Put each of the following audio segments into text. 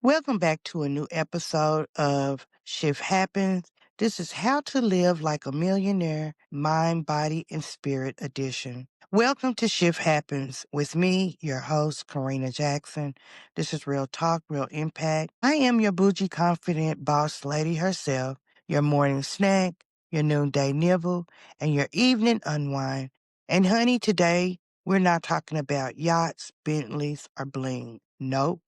Welcome back to a new episode of Shift Happens. This is How to Live Like a Millionaire, Mind, Body, and Spirit edition. Welcome to Shift Happens with me, your host, Corrina Jackson. This is Real Talk, Real Impact. I am your bougie, confident boss lady herself, your morning snack, your noonday nibble, and your evening unwind. And honey, today we're not talking about yachts, Bentleys, or bling. Nope.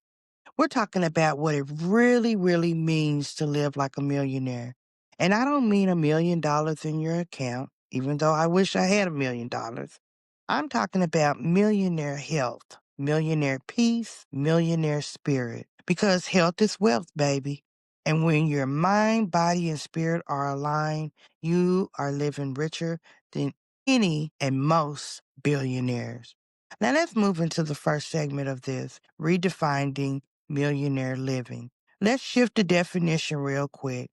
We're talking about what it really, really means to live like a millionaire. And I don't mean $1 million in your account, even though I wish I had $1 million. I'm talking about millionaire health, millionaire peace, millionaire spirit. Because health is wealth, baby. And when your mind, body, and spirit are aligned, you are living richer than any and most billionaires. Now let's move into the first segment of this, redefining millionaire living. Let's shift the definition real quick.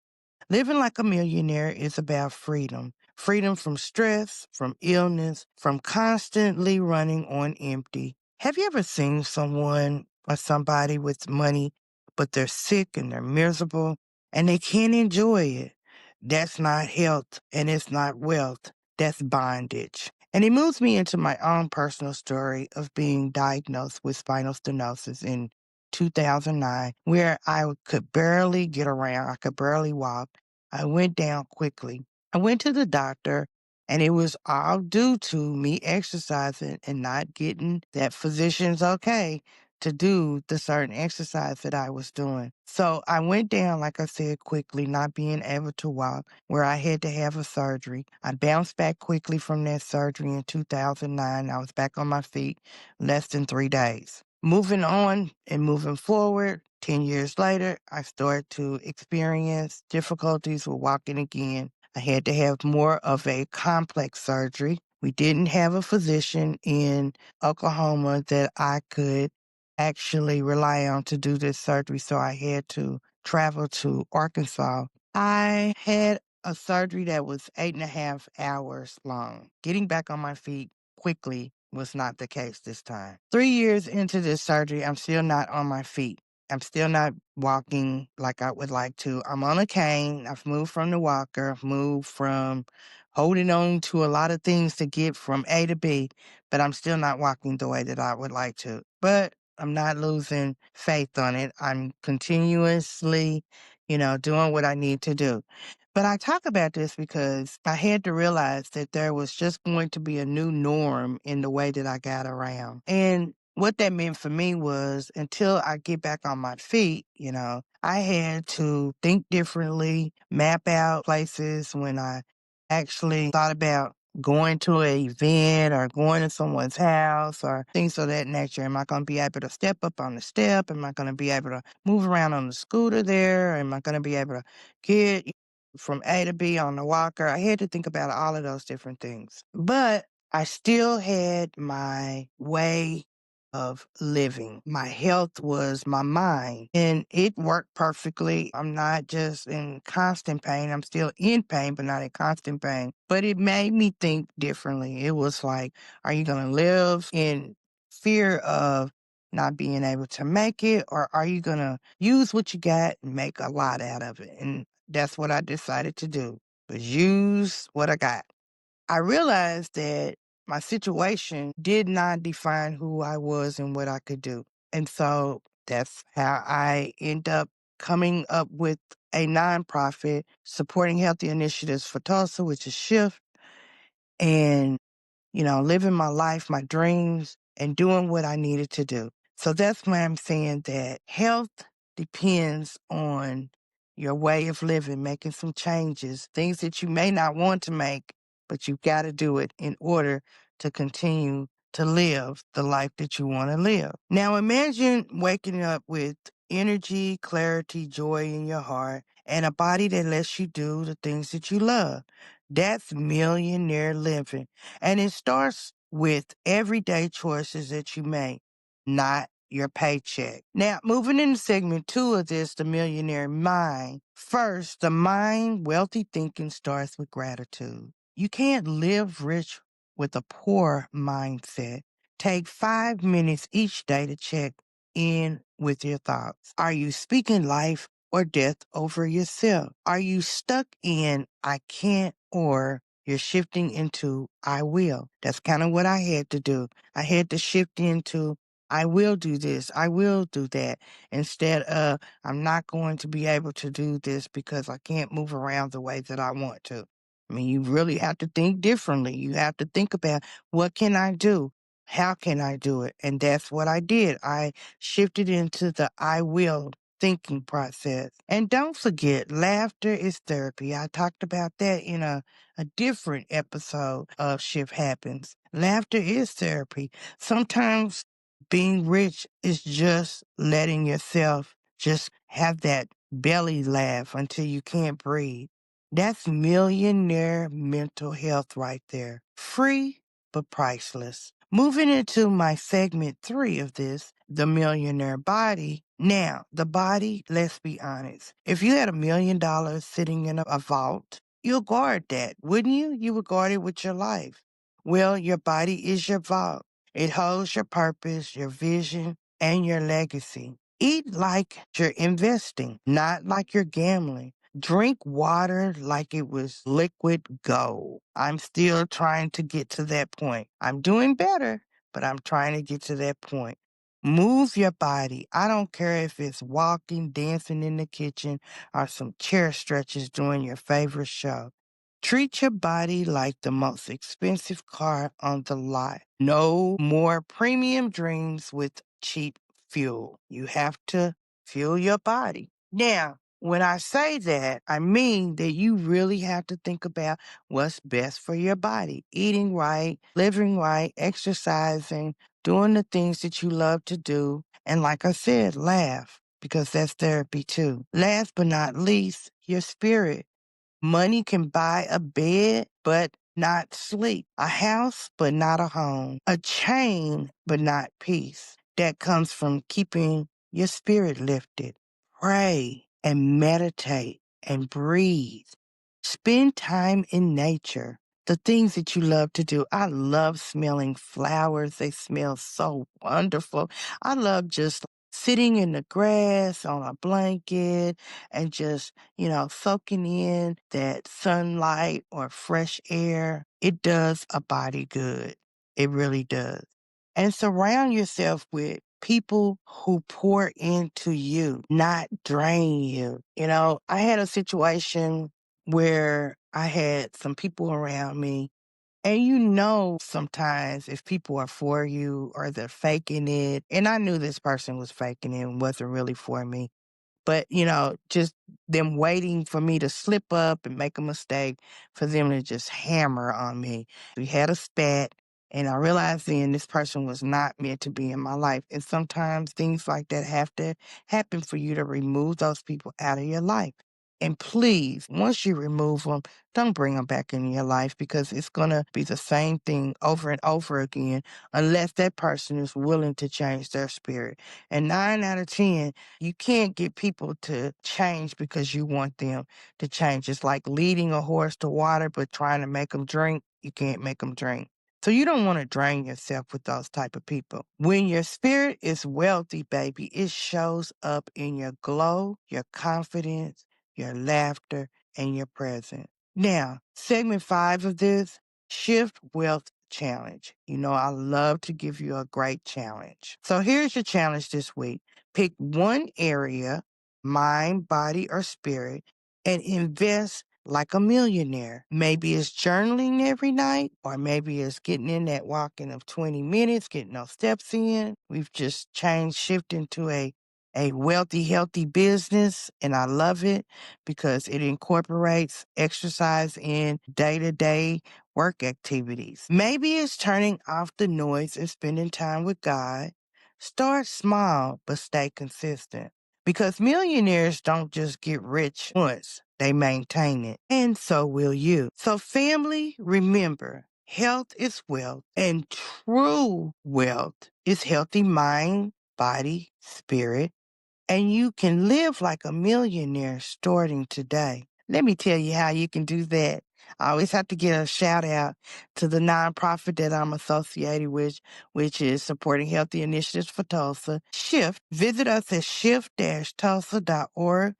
Living like a millionaire is about freedom. Freedom from stress, from illness, from constantly running on empty. Have you ever seen someone or somebody with money, but they're sick and they're miserable and they can't enjoy it? That's not health and it's not wealth. That's bondage. And it moves me into my own personal story of being diagnosed with spinal stenosis in 2009, where I could barely get around. I could barely walk. I went down quickly. I went to the doctor, and it was all due to me exercising and not getting that physician's okay to do the certain exercise that I was doing. So I went down, like I said, quickly, not being able to walk, where I had to have a surgery. I bounced back quickly from that surgery in 2009. I was back on my feet less than 3 days. Moving on and moving forward, 10 years later, I started to experience difficulties with walking again. I had to have more of a complex surgery. We didn't have a physician in Oklahoma that I could actually rely on to do this surgery, so I had to travel to Arkansas. I had a surgery that was 8.5 hours long. Getting back on my feet quickly was not the case this time. 3 years into this surgery, I'm still not on my feet. I'm still not walking like I would like to. I'm on a cane. I've moved from the walker. I've moved from holding on to a lot of things to get from A to B, but I'm still not walking the way that I would like to. But I'm not losing faith on it. I'm continuously, doing what I need to do. But I talk about this because I had to realize that there was just going to be a new norm in the way that I got around. And what that meant for me was until I get back on my feet, I had to think differently, map out places when I actually thought about going to an event or going to someone's house or things of that nature. Am I going to be able to step up on the step? Am I going to be able to move around on the scooter there? Am I going to be able to get from A to B on the walker? I had to think about all of those different things. But I still had my way of living. My health was my mind, and it worked perfectly. I'm not just in constant pain. I'm still in pain, but not in constant pain. But it made me think differently. It was like, are you going to live in fear of not being able to make it, or are you going to use what you got and make a lot out of it? And that's what I decided to do, was use what I got. I realized that my situation did not define who I was and what I could do. And so that's how I end up coming up with a nonprofit supporting healthy initiatives for Tulsa, which is Shift, and living my life, my dreams, and doing what I needed to do. So that's why I'm saying that health depends on your way of living, making some changes, things that you may not want to make, but you've got to do it in order to continue to live the life that you want to live. Now imagine waking up with energy, clarity, joy in your heart, and a body that lets you do the things that you love. That's millionaire living. And it starts with everyday choices that you make, not your paycheck. Now, moving into segment 2 of this, the millionaire mind. First, the mind, wealthy thinking starts with gratitude. You can't live rich with a poor mindset. Take 5 minutes each day to check in with your thoughts? Are you speaking life or death over yourself? Are you stuck in I can't, or you're shifting into I will? That's kind of what I had to do. I had to shift into I will do this. I will do that, instead of I'm not going to be able to do this because I can't move around the way that I want to. I mean, you really have to think differently. You have to think about, what can I do? How can I do it? And that's what I did. I shifted into the I will thinking process. And don't forget, laughter is therapy. I talked about that in a different episode of Shift Happens. Laughter is therapy. Sometimes being rich is just letting yourself just have that belly laugh until you can't breathe. That's millionaire mental health right there. Free, but priceless. Moving into my segment 3 of this, the millionaire body. Now, the body, let's be honest. If you had $1 million sitting in a vault, you'll guard that, wouldn't you? You would guard it with your life. Well, your body is your vault. It holds your purpose, your vision, and your legacy. Eat like you're investing, not like you're gambling. Drink water like it was liquid gold. I'm still trying to get to that point. I'm doing better, but I'm trying to get to that point. Move your body. I don't care if it's walking, dancing in the kitchen, or some chair stretches during your favorite show. Treat your body like the most expensive car on the lot. No more premium dreams with cheap fuel. You have to fuel your body. Now, when I say that, I mean that you really have to think about what's best for your body. Eating right, living right, exercising, doing the things that you love to do. And like I said, laugh, because that's therapy too. Last but not least, your spirit. Money can buy a bed, but not sleep. A house, but not a home. A chain, but not peace. That comes from keeping your spirit lifted. Pray and meditate and breathe. Spend time in nature. The things that you love to do. I love smelling flowers. They smell so wonderful. I love just sitting in the grass on a blanket and just, soaking in that sunlight or fresh air. It does a body good. It really does. And surround yourself with people who pour into you, not drain you. I had a situation where I had some people around me, and sometimes if people are for you or they're faking it. And I knew this person was faking it and wasn't really for me. But, just them waiting for me to slip up and make a mistake, for them to just hammer on me. We had a spat, and I realized then this person was not meant to be in my life. And sometimes things like that have to happen for you to remove those people out of your life. And please, once you remove them, don't bring them back in your life, because it's going to be the same thing over and over again unless that person is willing to change their spirit. And 9 out of 10, you can't get people to change because you want them to change. It's like leading a horse to water, but trying to make them drink. You can't make them drink. So you don't want to drain yourself with those type of people. When your spirit is wealthy, baby, it shows up in your glow, your confidence, your laughter, and your presence. Now, segment 5 of this, Shift Wealth Challenge. I love to give you a great challenge. So here's your challenge this week. Pick one area, mind, body, or spirit, and invest like a millionaire. Maybe it's journaling every night, or maybe it's getting in that walking of 20 minutes, getting those steps in. We've just shifting to a wealthy, healthy business, and I love it because it incorporates exercise in day-to-day work activities. Maybe it's turning off the noise and spending time with God. Start small, but stay consistent. Because millionaires don't just get rich once, they maintain it. And so will you. So family, remember, health is wealth, and true wealth is healthy mind, body, spirit, and you can live like a millionaire starting today. Let me tell you how you can do that. I always have to give a shout out to the nonprofit that I'm associated with, which is supporting healthy initiatives for Tulsa. Shift. Visit us at shift-tulsa.org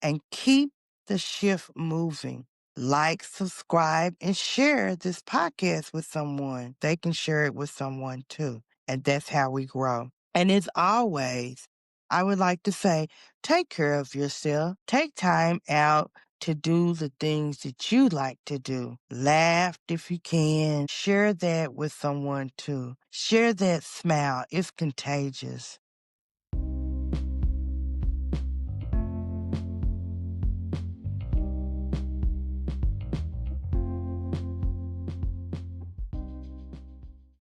and keep the shift moving. Like, subscribe, and share this podcast with someone. They can share it with someone too. And that's how we grow. And as always, I would like to say, take care of yourself. Take time out to do the things that you like to do. Laugh if you can. Share that with someone too. Share that smile. It's contagious.